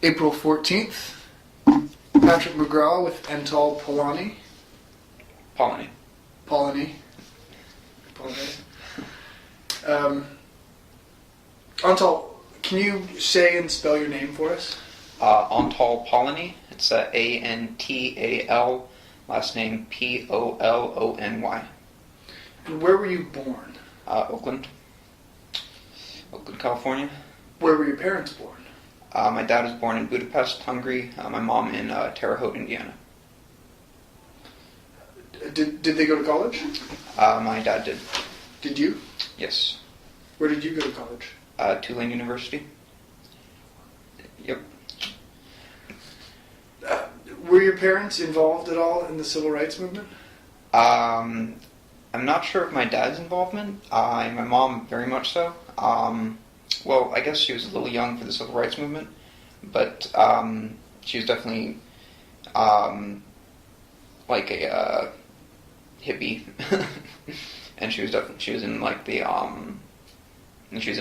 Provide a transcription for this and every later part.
April 14th, Patrick McGraw with Antal Polony. Polony. Polony. Apologize. Antal, can you say and spell your name for us? Antal Polony. It's Antal, last name Polony. And where were you born? Oakland, California. Where were your parents born? My dad was born in Budapest, Hungary. My mom in Terre Haute, Indiana. Did they go to college? My dad did. Did you? Yes. Where did you go to college? Tulane University. Yep. Were your parents involved at all in the civil rights movement? I'm not sure of my dad's involvement. My mom, very much so. Well, I guess she was a little young for the civil rights movement, but she was definitely like a hippie, and she was in like the and she was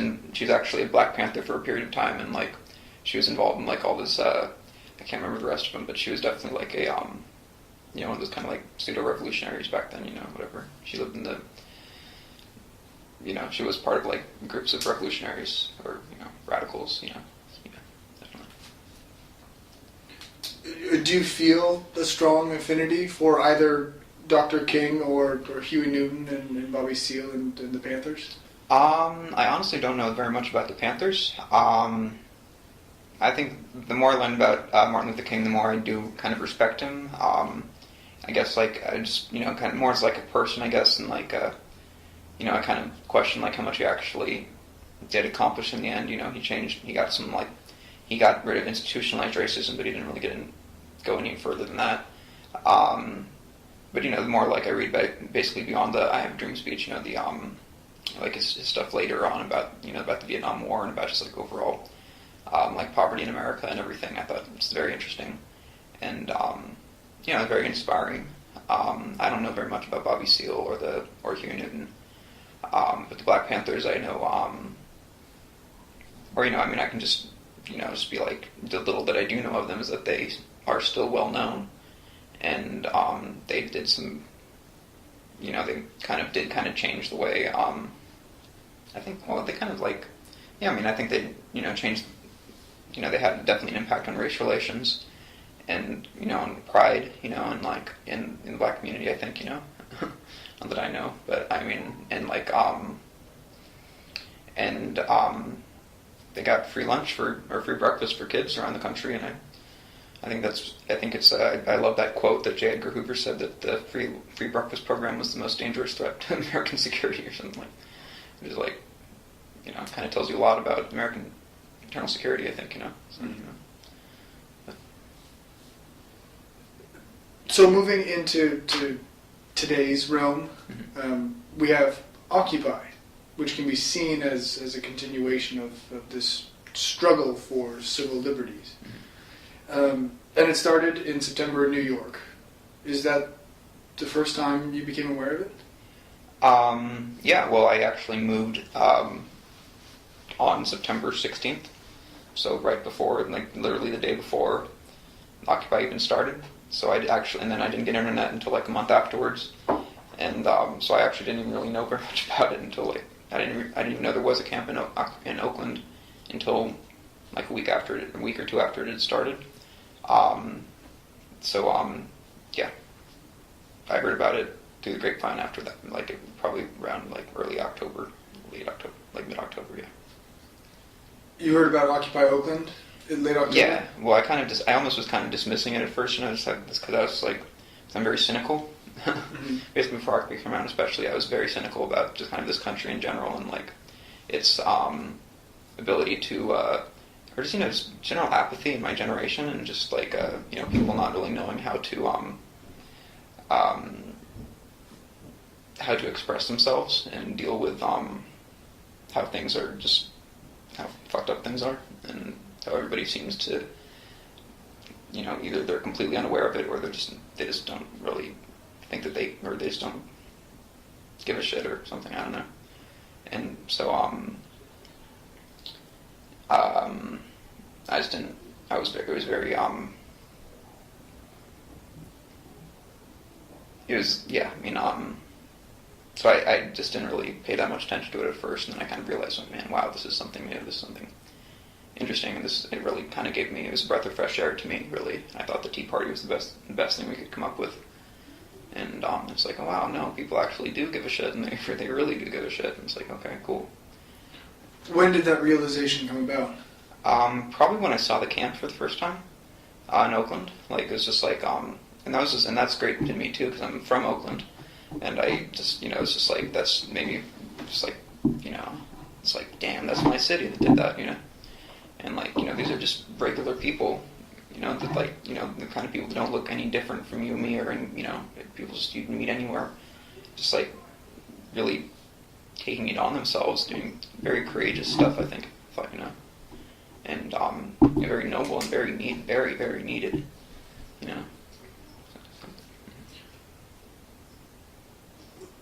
actually a Black Panther for a period of time, and like she was involved in like all this. I can't remember the rest of them, but she was definitely like a one of those kind of like pseudo-revolutionaries back then. Whatever. She lived in the. She was part of like groups of revolutionaries or radicals. Definitely. Do you feel a strong affinity for either Dr. King or Huey Newton and Bobby Seale and the Panthers? I honestly don't know very much about the Panthers. I think the more I learn about Martin Luther King, the more I do kind of respect him. I guess like I just kind of more as like a person, I guess, and like I kind of question like how much he actually did accomplish in the end. He got he got rid of institutionalized racism, but he didn't really go any further than that. But the more like I read basically beyond the "I Have a Dream" speech, the like his stuff later on about about the Vietnam War and about just like overall like poverty in America and everything. I thought it was very interesting and very inspiring. I don't know very much about Bobby Seale or Huey Newton. But the Black Panthers, I know, I can just be like, the little that I do know of them is that they are still well known, and they did some, they kind of change the way, I think, well, they kind of like, I think they, changed, they had definitely an impact on race relations, and, on pride, and like, in the Black community, I think, Not that I know, but I mean, and like, they got free lunch or free breakfast for kids around the country, and I think it's I love that quote that J. Edgar Hoover said that the free breakfast program was the most dangerous threat to American security or something like. It was like, kind of tells you a lot about American internal security, I think, So, So moving into today's realm, we have Occupy, which can be seen as a continuation of this struggle for civil liberties. And it started in September in New York. Is that the first time you became aware of it? Yeah, well, I actually moved on September 16th, so right before, like literally the day before Occupy even started. So and then I didn't get internet until like a month afterwards, and so I actually didn't even really know very much about it until like I didn't even know there was a camp in Oakland until like a week or two after it had started. Yeah, I heard about it through the grapevine after that, like probably around like early October, late October, like mid-October. Yeah. You heard about Occupy Oakland? In late October? Yeah, well, I almost was kind of dismissing it at first, just because I was like, I'm very cynical. Mm-hmm. Basically, before Occupy came around, especially, I was very cynical about just kind of this country in general and like its ability to, or just just general apathy in my generation and just like people not really knowing how to express themselves and deal with how things are, just how fucked up things are, and how everybody seems to, either they're completely unaware of it or they just don't really think that they just don't give a shit or something, I don't know. And so, I just didn't it was very it was, yeah, I mean, so I just didn't really pay that much attention to it at first, and then I kind of realized, like, man, wow, this is something new, this is something interesting, and it really kind of gave me, it was a breath of fresh air to me, really. I thought the Tea Party was the best thing we could come up with, and it's like, oh, wow, no, people actually do give a shit, and they really do give a shit, and it's like, okay, cool. When did that realization come about? Probably when I saw the camp for the first time, in Oakland. Like, it was just like, and that's great to me too, because I'm from Oakland, and I just, it's just like, that's maybe just like, it's like, damn, that's my city that did that, and like, these are just regular people, that like, the kind of people that don't look any different from you and me, or, people just you can meet anywhere, just like, really taking it on themselves, doing very courageous stuff, I think, and very noble and very very needed,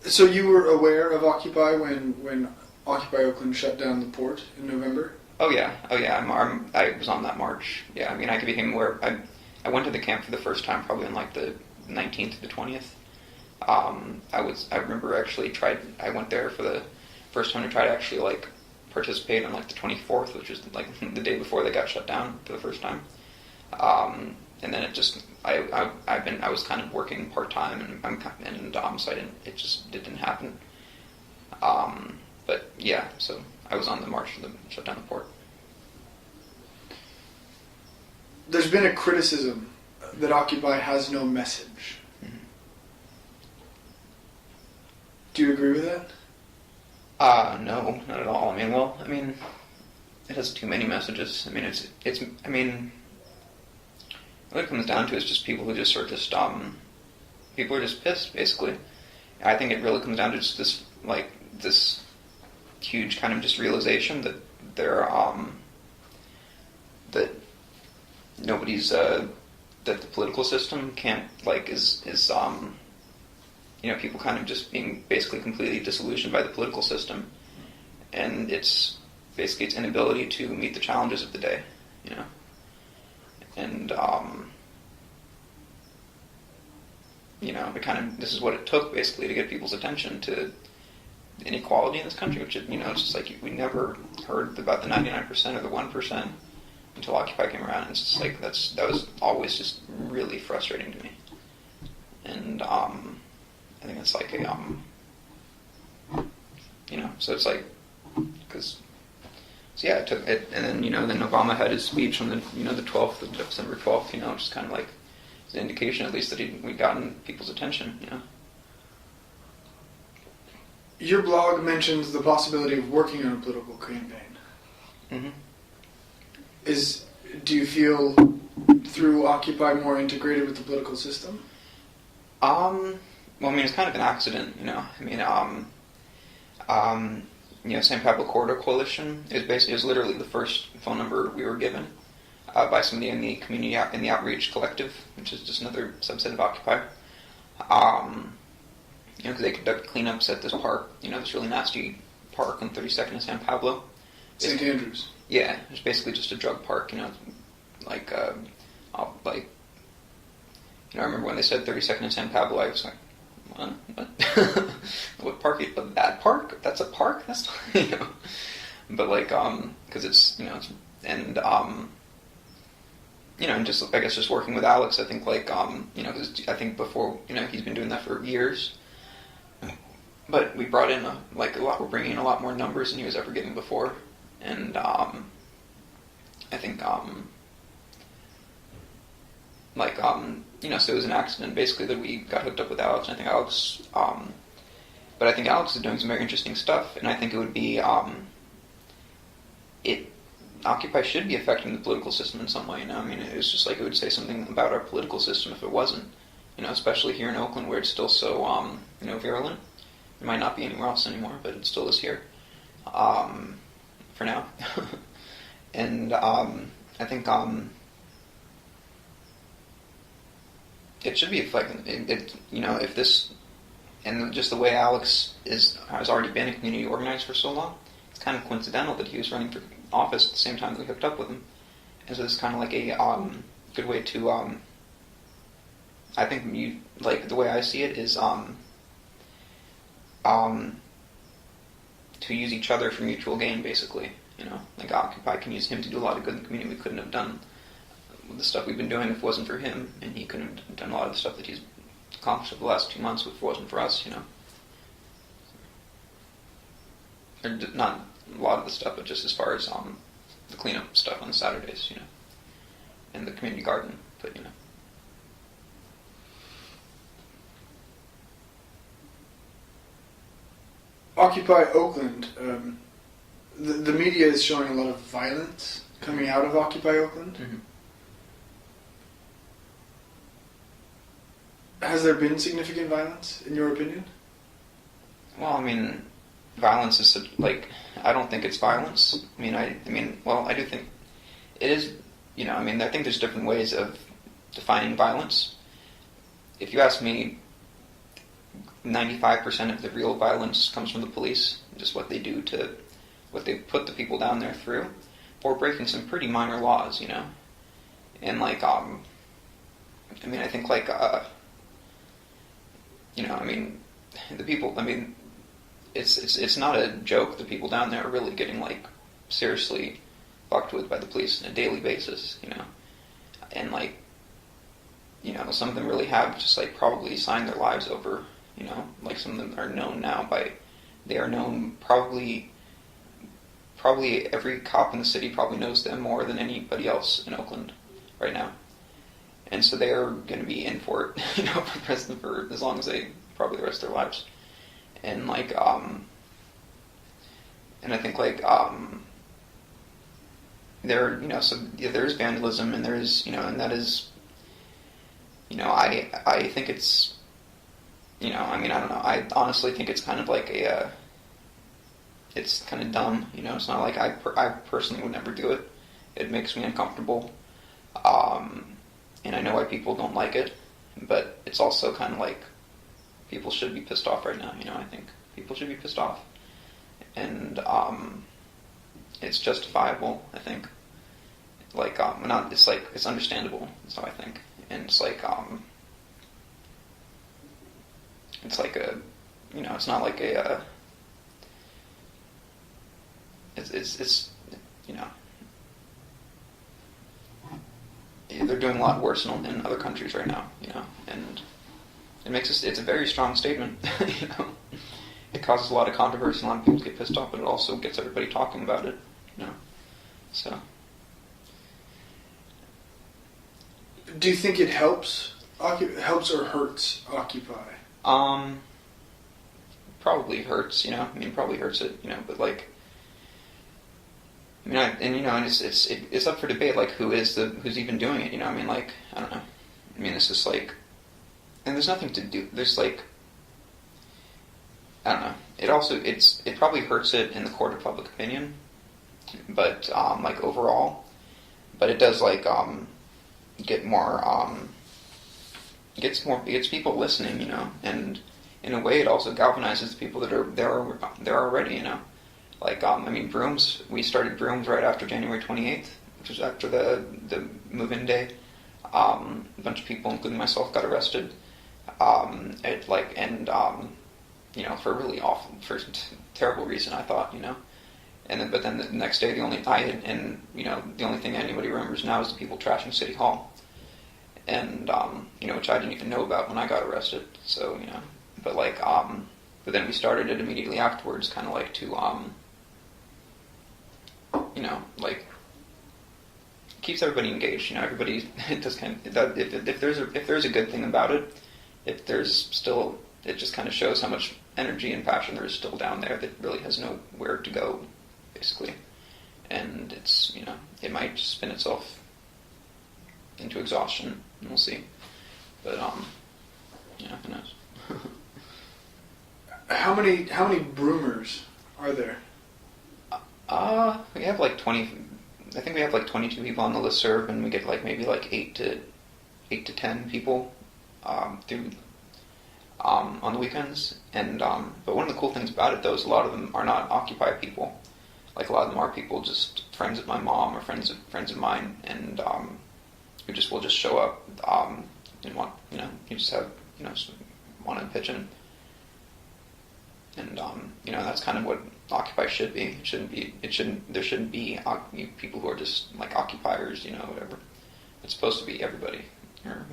So you were aware of Occupy when Occupy Oakland shut down the port in November? Oh yeah. I was on that march. Yeah, I mean, I became aware. I went to the camp for the first time probably on like the 19th to the 20th. I remember I went there for the first time to try to actually like participate on like the 24th, which was like the day before they got shut down for the first time. And then it just, I was kind of working part-time, so it didn't happen. But yeah, so I was on the march to shut down the port. There's been a criticism that Occupy has no message. Mm-hmm. Do you agree with that? No, not at all. It has too many messages. What it comes down to is just people who just are just, people are just pissed, basically. I think it really comes down to just this huge kind of just realization that that nobody's, that the political system can't, people kind of just being basically completely disillusioned by the political system, and it's basically its inability to meet the challenges of the day, and this is what it took basically to get people's attention to inequality in this country, which it's just like we never heard about the 99% or the 1% until Occupy came around, and it's just like that was always just really frustrating to me, and I think it's like so it's like, because, so yeah, it took it, and then Obama had his speech on the 12th of December 12th, which is kind of like an indication at least that we'd gotten people's attention, Your blog mentions the possibility of working on a political campaign. Mm-hmm. Do you feel through Occupy more integrated with the political system? Well, it's kind of an accident, San Pablo Corridor Coalition is literally the first phone number we were given by somebody in the community, in the Outreach Collective, which is just another subset of Occupy. Because they conduct cleanups at this park, this really nasty park on 32nd and San Pablo. St. Andrews. Yeah, it's basically just a drug park, I remember when they said 32nd and San Pablo, I was like, what? What park? That park? That's a park? That's not, But because it's, and and just, I guess, just working with Alex, I think, because I think before, he's been doing that for years. But we brought in we're bringing in a lot more numbers than he was ever getting before. And, I think, so it was an accident, basically, that we got hooked up with Alex. And I think Alex is doing some very interesting stuff, and I think it would be, Occupy should be affecting the political system in some way, it's just like it would say something about our political system if it wasn't, especially here in Oakland where it's still so, virulent. It might not be anywhere else anymore, but it still is here, for now. And, I think, it should be affecting, if this, and just the way Alex has already been a community organizer for so long, it's kind of coincidental that he was running for office at the same time that we hooked up with him. And so it's kind of like a good way to I think you like the way I see it is to use each other for mutual gain, basically. You know, like Occupy can use him to do a lot of good in the community we couldn't have done the stuff we've been doing if it wasn't for him, and he couldn't have done a lot of the stuff that he's accomplished over the last 2 months if it wasn't for us, you know. Or not a lot of the stuff, but just as far as the cleanup stuff on Saturdays, you know, and the community garden, but you know. Occupy Oakland. The media is showing a lot of violence coming out of Occupy Oakland. Mm-hmm. Has there been significant violence, in your opinion? Well, I mean, violence is like, I don't think it's violence. I mean, well, I do think it is. You know, I mean, I think there's different ways of defining violence. If you ask me, 95% of the real violence comes from the police, just what they do to, what they put the people down there through, or breaking some pretty minor laws, you know. And like, I mean, I think like, you know, I mean, the people, I mean, it's not a joke. The people down there are really getting like seriously fucked with by the police on a daily basis, you know. And like, you know, some of them really have just like probably signed their lives over. You know, like some of them are known now by, they are known probably every cop in the city probably knows them more than anybody else in Oakland right now. And so they're going to be in for it, you know, for as long as they, probably the rest of their lives. And like, and I think like, there, you know, so yeah, there is vandalism and there is, you know, and that is, you know, I think it's, you know, I mean, I don't know. I honestly think it's kind of like a, it's kind of dumb, you know. It's not like I personally would never do it. It makes me uncomfortable. And I know why people don't like it, but it's also kind of like people should be pissed off right now, you know. I think people should be pissed off. And it's justifiable, I think. Like, not, it's like, it's understandable, that's how I think. And it's like a, you know, it's not like a, it's, you know, they're doing a lot worse in other countries right now, you know, and it makes us, it's a very strong statement, you know. It causes a lot of controversy, a lot of people get pissed off, but it also gets everybody talking about it, you know, so. Do you think it helps or hurts Occupy? Probably hurts, you know. I mean, probably hurts it, you know. But like, I mean, and you know, and it's up for debate, like who's even doing it, you know. I mean, like, I don't know. I mean, it's just like, and there's nothing to do. There's like, I don't know. It probably hurts it in the court of public opinion, but like overall, but it does like get more it gets people listening, you know, and in a way it also galvanizes the people that are there already, you know. Like, I mean, brooms, we started brooms right after January 28th, which was after the move-in day. A bunch of people, including myself, got arrested. You know, for a really awful, for terrible reason, I thought, you know. But then the next day, the only thing anybody remembers now is the people trashing City Hall. And, you know, which I didn't even know about when I got arrested. So, you know, but like, but then we started it immediately afterwards, kind of like to, you know, like, keeps everybody engaged, you know, everybody, it does kind of, if there's a good thing about it, if there's still, it just kind of shows how much energy and passion there is still down there that really has nowhere to go, basically. And it's, you know, it might spin itself into exhaustion, and we'll see. But, yeah, who knows? How many broomers are there? We have like 20, I think we have like 22 people on the listserv, and we get like maybe like 8 to 10 people, through, on the weekends. And, but one of the cool things about it though is a lot of them are not Occupy people. like a lot of them are people just friends of my mom or friends of mine, and who just will just show up and want, you just have, want to pitch in. And that's kind of what Occupy should be. There shouldn't be people who are just like occupiers, whatever. It's supposed to be everybody, or.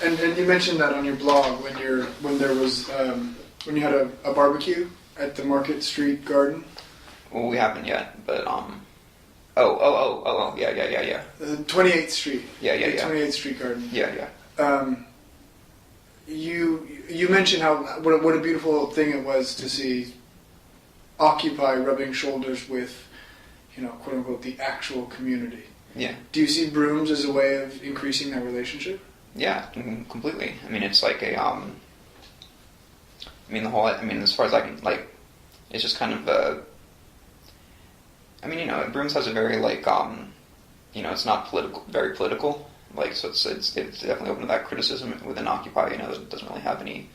And you mentioned that on your blog when you had a barbecue at the Market Street Garden. Well, we haven't yet, but yeah. 28th Street. Yeah. 28th Street Garden. Yeah. You mentioned what a beautiful thing it was to see Occupy rubbing shoulders with, quote unquote, the actual community. Yeah. Do you see brooms as a way of increasing that relationship? Yeah, completely. I mean, it's like as far as I can, like, it's just kind of brooms has a very, like, it's not very political. Like, so it's definitely open to that criticism within Occupy. It doesn't really have any.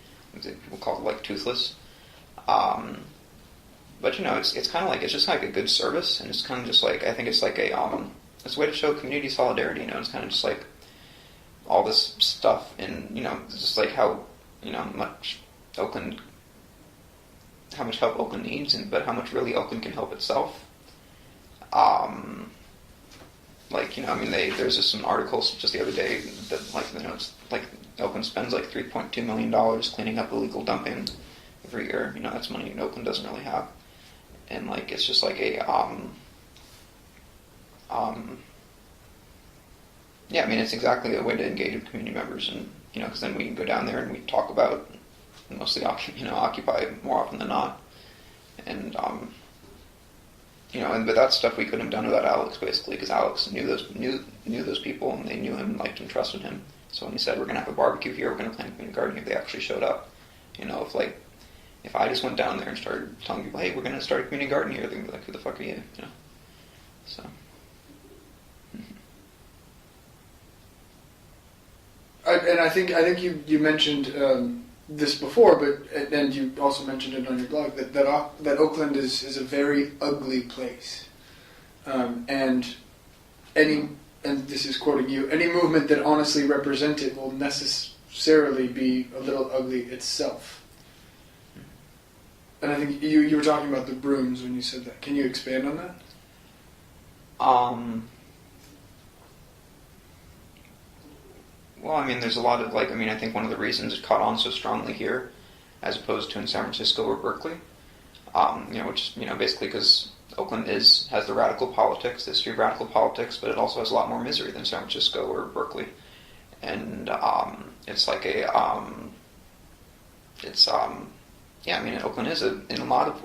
We'll call it like toothless. But it's kind of like, it's just like a good service, and it's kind of just like, I think it's like it's a way to show community solidarity. It's kind of just like all this stuff, and it's just like how much help Oakland needs, but how much really Oakland can help itself. There's just some articles just the other day that it's like Oakland spends like $3.2 million cleaning up illegal dumping every year. That's money Oakland doesn't really have, and like it's just like it's exactly a way to engage with community members, and because then we can go down there and we talk about mostly Occupy more often than not, and but that's stuff we couldn't have done without Alex, basically, because Alex knew those people, and they knew him, liked him, trusted him. So when he said, we're going to have a barbecue here, we're going to plant a community garden here, they actually showed up. If I just went down there and started telling people, hey, we're going to start a community garden here, they'd be like, who the fuck are you? So. I think you mentioned this before, and you also mentioned it on your blog that Oakland is a very ugly place, and this is quoting you, any movement that honestly represents it will necessarily be a little ugly itself. And I think you were talking about the brooms when you said that. Can you expand on that? Well, there's a lot of, I think one of the reasons it caught on so strongly here, as opposed to in San Francisco or Berkeley, basically because Oakland has the radical politics, the history of radical politics, but it also has a lot more misery than San Francisco or Berkeley. And it's like Oakland is in a lot of,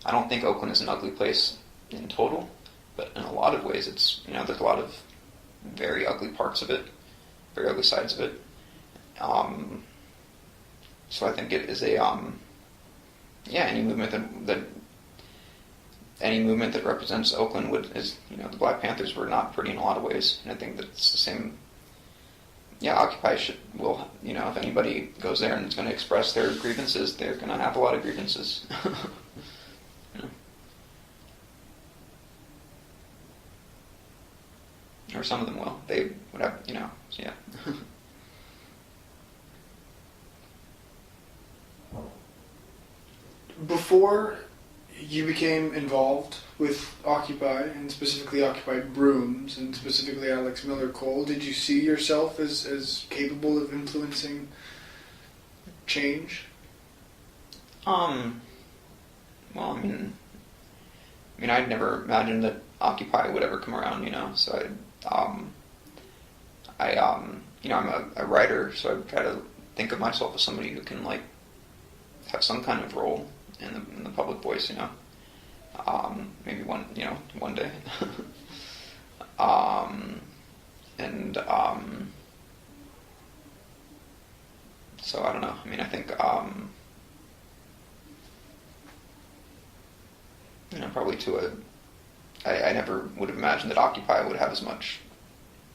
I don't think Oakland is an ugly place in total, but in a lot of ways it's, there's a lot of very ugly parts of it. Very ugly sides of it. So I think it is any movement that represents Oakland the Black Panthers were not pretty in a lot of ways, and I think that's the same. Yeah, Occupy will if anybody goes there and is going to express their grievances, they're going to have a lot of grievances. Or some of them will. They would have, so yeah. Before you became involved with Occupy, and specifically Occupy Brooms, and specifically Alex Miller Cole, did you see yourself as capable of influencing change? Well, I'd never imagined that Occupy would ever come around, so I'm a writer, so I try to think of myself as somebody who can have some kind of role in the public voice, maybe one day. So I don't know. I think probably I never would have imagined that Occupy would have as much,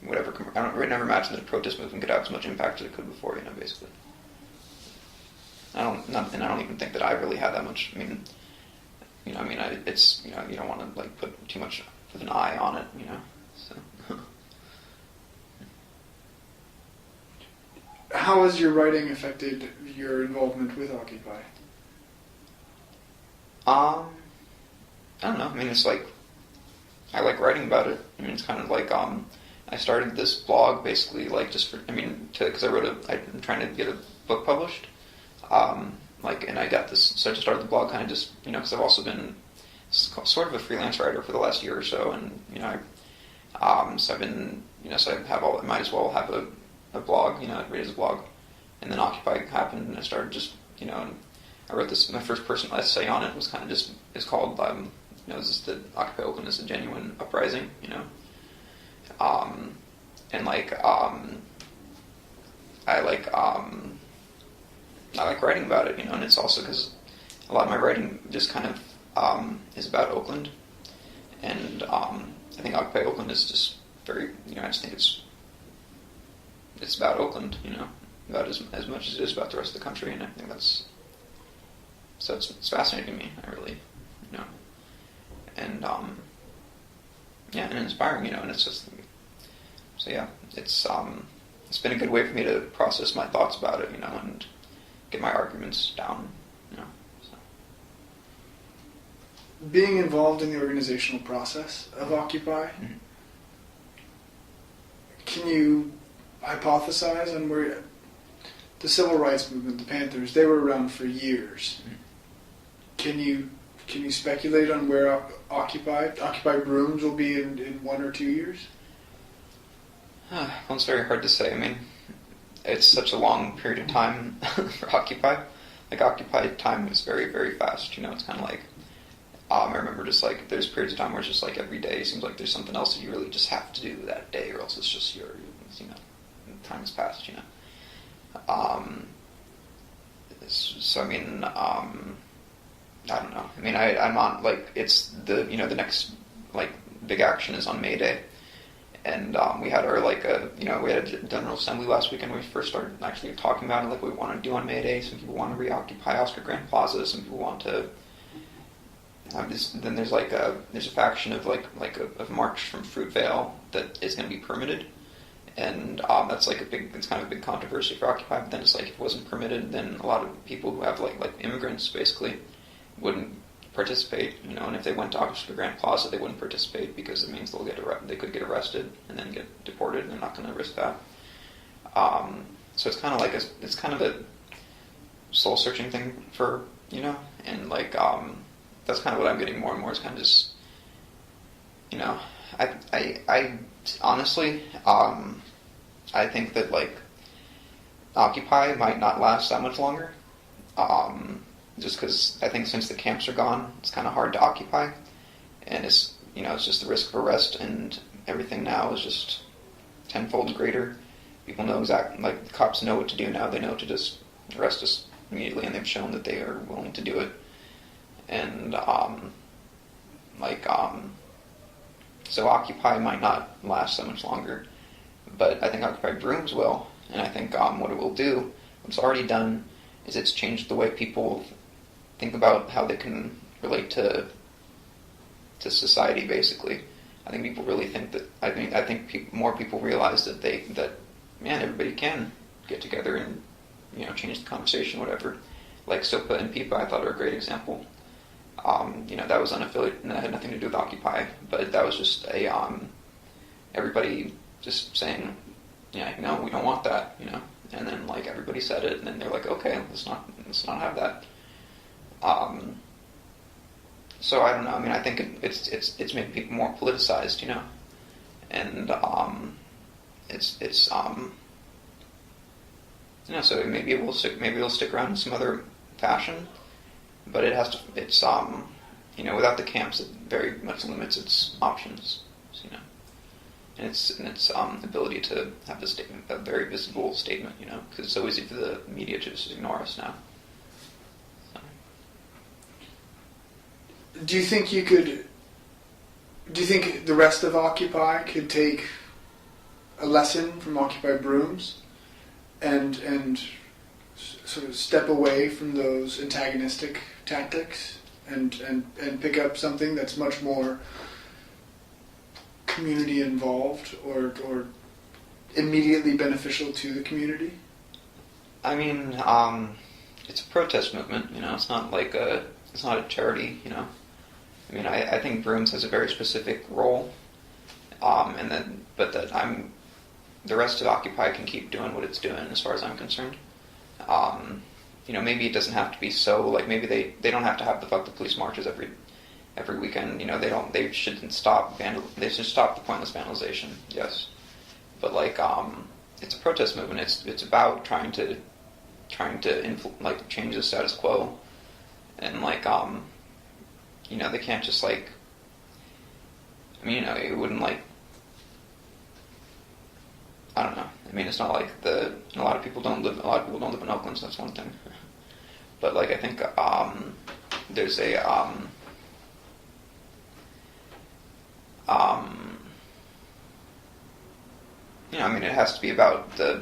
I never imagined that a protest movement could have as much impact as it could before, basically. I don't even think that I really had that much. I mean, it's you don't want to like put too much of an eye on it, So. How has your writing affected your involvement with Occupy? I don't know. I mean, it's like I like writing about it. I mean, it's kind of like I started this blog basically like just for because I'm trying to get a book published. And I got this, so I just started the blog kind of just because I've also been sort of a freelance writer for the last year or so, and so I've been so I might as well have a blog, I read as a blog, and then Occupy happened, and I started just and I wrote my first personal essay on it was kind of just it's called this is the Occupy Oakland is a genuine uprising, and I like writing about it, and it's also because a lot of my writing just kind of is about Oakland, and I think Occupy Oakland is just very, I just think it's about Oakland, about as much as it is about the rest of the country, and I think it's fascinating to me, I really, and and inspiring, and it's just, so yeah, it's been a good way for me to process my thoughts about it, and get my arguments down, so. Being involved in the organizational process of Occupy, Mm-hmm. Can you hypothesize on where the civil rights movement, the Panthers, they were around for years. Mm-hmm. Can you speculate on where Occupy Brooms will be in 1 or 2 years? Well, it's very hard to say. I mean, it's such a long period of time for Occupy. Like, Occupy time is very, very fast. It's kind of like, I remember just like, there's periods of time where it's just like every day seems like there's something else that you really just have to do that day, or else it's just time has passed, So, I mean, I don't know. I mean, I'm on, like, it's the next, like, big action is on May Day. And we had our, like, we had a General Assembly last weekend when we first started actually talking about it, like, what we want to do on May Day. Some people want to reoccupy Oscar Grant Plaza. Some people want to have this. Then there's, like, there's a faction of, of March from Fruitvale that is going to be permitted. And that's, like, it's kind of a big controversy for Occupy. But then it's, like, if it wasn't permitted, then a lot of people who have, like immigrants, basically, wouldn't participate, and if they went to Oscar Grant Plaza, they wouldn't participate because it means they could get arrested and then get deported, and they're not going to risk that. So it's kind of like it's kind of a soul searching thing for and like that's kind of what I'm getting more and more. Is kind of just I honestly I think that like Occupy might not last that much longer. Just because I think since the camps are gone, it's kind of hard to occupy, and it's it's just the risk of arrest and everything now is just tenfold greater. People know exactly, like the cops know what to do now. They know to just arrest us immediately, and they've shown that they are willing to do it. And so Occupy might not last so much longer, but I think Occupy Brooms will, and I think what it will do, what's already done, is it's changed the way people think about how they can relate to society. Basically, I think people really think that. I think more people realize that everybody can get together and change the conversation, whatever. Like SOPA and PIPA, I thought are a great example. That was unaffiliated and that had nothing to do with Occupy, but that was just everybody just saying, no, we don't want that, and then like everybody said it, and then they're like, okay, let's not have that. So I don't know. I mean, I think it's made people more politicized, and so maybe it'll stick around in some other fashion, but it has to. It's without the camps, it very much limits its options, and its ability to have a very visible statement, because it's so easy for the media to just ignore us now. So. Do you think the rest of Occupy could take a lesson from Occupy Brooms and sort of step away from those antagonistic tactics and pick up something that's much more community involved or immediately beneficial to the community? I mean, it's a protest movement. It's not like it's not a charity. I mean, I think Brooms has a very specific role, but the rest of Occupy can keep doing what it's doing as far as I'm concerned. Maybe it doesn't have to be so, like, maybe they don't have to have the fuck the police marches every weekend. They shouldn't stop they should stop the pointless vandalization. Yes, but like it's a protest movement. It's about trying to change the status quo, and they can't just like. I mean, it wouldn't like. I don't know. I mean, it's not like a lot of people don't live in Oakland, so that's one thing. But I think there's a I mean, it has to be about the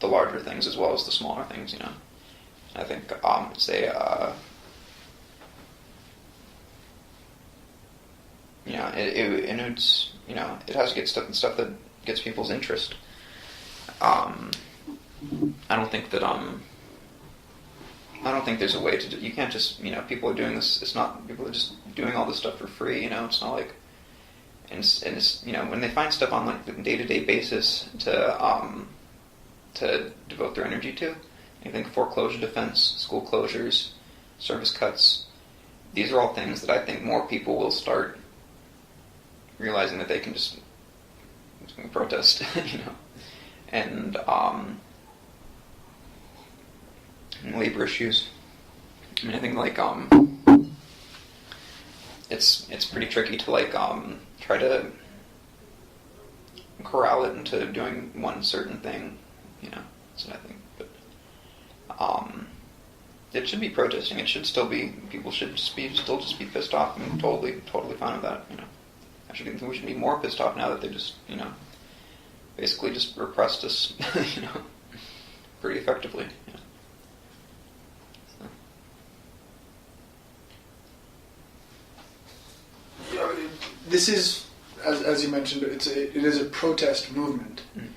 larger things as well as the smaller things. I think it's a it has to get stuff that gets people's interest. I don't think there's a way to you can't just, people are doing this, people are just doing all this stuff for free, it's not like, and it's when they find stuff on the day-to-day basis to devote their energy to, I think foreclosure defense, school closures, service cuts, these are all things that I think more people will start realizing that they can just protest, and labor issues. I mean, I think it's pretty tricky to try to corral it into doing one certain thing, that's what I think. But it should be protesting. It should still be, people should just be pissed off. I'm totally fine with that. I think we should be more pissed off now that they just basically just repressed us, pretty effectively. This is, as you mentioned, it is a protest movement. Mm-hmm.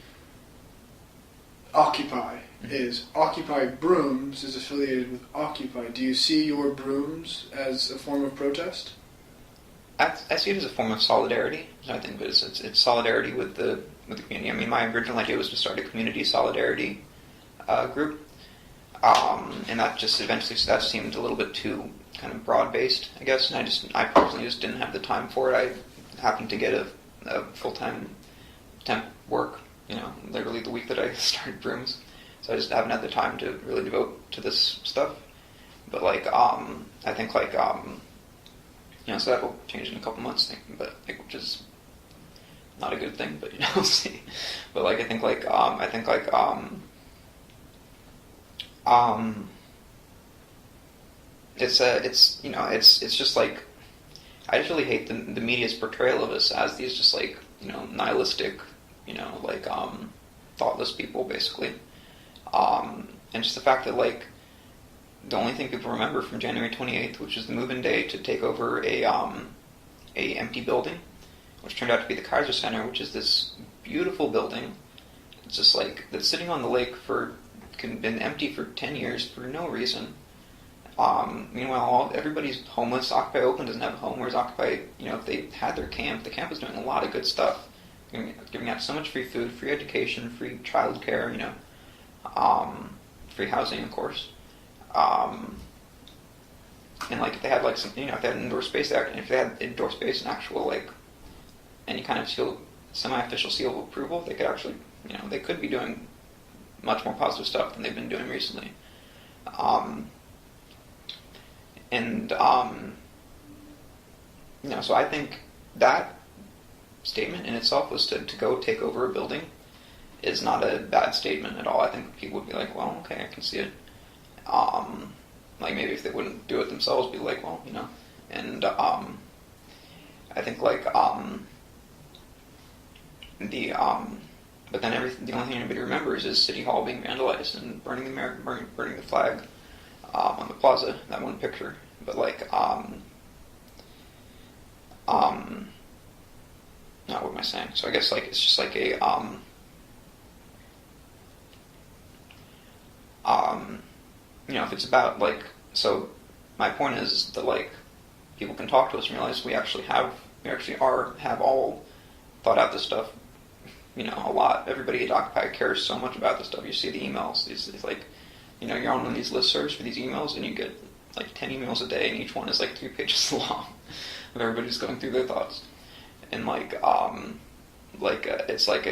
Occupy Brooms is affiliated with Occupy. Do you see your Brooms as a form of protest? I see it as a form of solidarity. I think it's solidarity with the community. I mean, my original idea was to start a community solidarity group, and that just eventually that seemed a little bit too kind of broad based, I guess. And I personally just didn't have the time for it. I happened to get a full-time temp work, literally the week that I started Brooms, so I just haven't had the time to really devote to this stuff. But I think so that will change in a couple months, but which is not a good thing, but we'll see. But I think it's just like, I just really hate the media's portrayal of us as these just nihilistic, thoughtless people, basically. And just the fact that the only thing people remember from January 28th, which is the move-in day to take over a empty building, which turned out to be the Kaiser Center, which is this beautiful building. It's just that's sitting on the lake been empty for 10 years for no reason. Meanwhile, everybody's homeless. Occupy Oakland doesn't have a home, whereas Occupy, if they had their camp, the camp was doing a lot of good stuff, giving out so much free food, free education, free childcare, free housing, of course. And if they had if they had indoor space, if they had indoor space and actual any kind of semi-official seal of approval, they could actually, they could be doing much more positive stuff than they've been doing recently. So I think that statement in itself was to go take over a building is not a bad statement at all. I think people would be like, well, okay, I can see it. Maybe if they wouldn't do it themselves, be like, well, and I think but then the only thing anybody remembers is City Hall being vandalized and burning the flag on the plaza. That one picture, but like no, what am I saying? So I guess like it's just like a if it's about like, so my point is that like people can talk to us and realize we actually have all thought out this stuff, a lot. Everybody at Occupy cares so much about this stuff. You see the emails. It's like, you're on one of these listservs for these emails, and you get like 10 emails a day, and each one is like 3 pages long of everybody just going through their thoughts. And it's like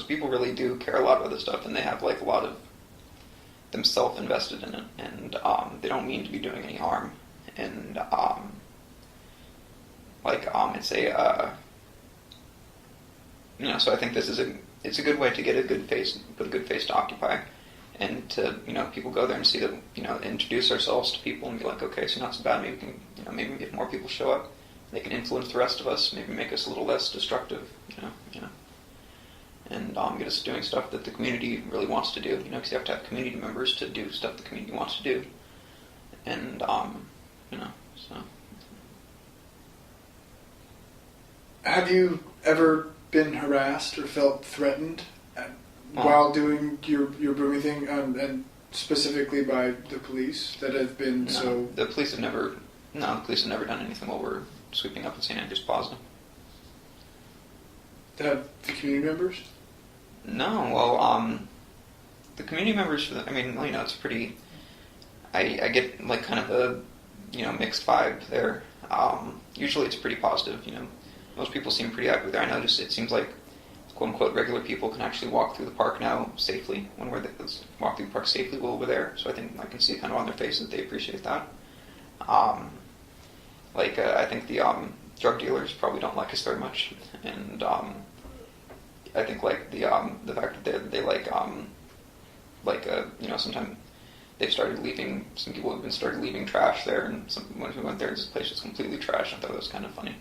people really do care a lot about this stuff, and they have like a lot of themselves invested in it, and they don't mean to be doing any harm. And so I think it's a good way to get put a good face to Occupy, and to people go there and see that introduce ourselves to people and be like, okay, so not so bad. Maybe we can maybe if more people show up, they can influence the rest of us. Maybe make us a little less destructive. And get us doing stuff that the community really wants to do. Because you have to have community members to do stuff the community wants to do. And so. Have you ever been harassed or felt threatened while doing your brewing thing, and specifically by the police that have been so? The police have never done anything while we're sweeping up in St. Andrews Plaza. Have the community members? No, well, the community members, it's pretty, I get like kind of a, mixed vibe there. Usually it's pretty positive, most people seem pretty happy there. I know it seems like, quote unquote, regular people can actually walk through the park now safely, walk through the park safely while we're there, so I think I can see kind of on their faces that they appreciate that. I think the drug dealers probably don't like us very much, and I think like the fact that they sometimes they've started leaving. Some people have started leaving trash there, and when we went there, this place was completely trashed. I thought it was kind of funny,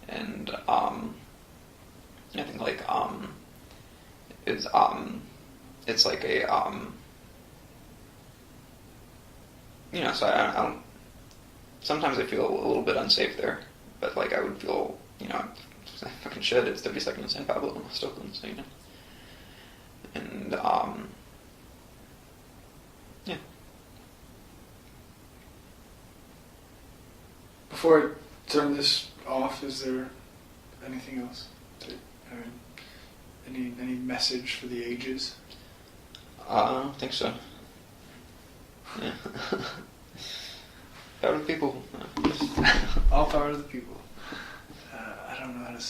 and I think like it's like a so I don't. Sometimes I feel a little bit unsafe there, but like I would feel I fucking should. It's 32nd and San Pablo in West Oakland, so and yeah. Before I turn this off, is there anything else? Any message for the ages? I don't think so. Yeah. Power to the people. All power to the people. I don't know how to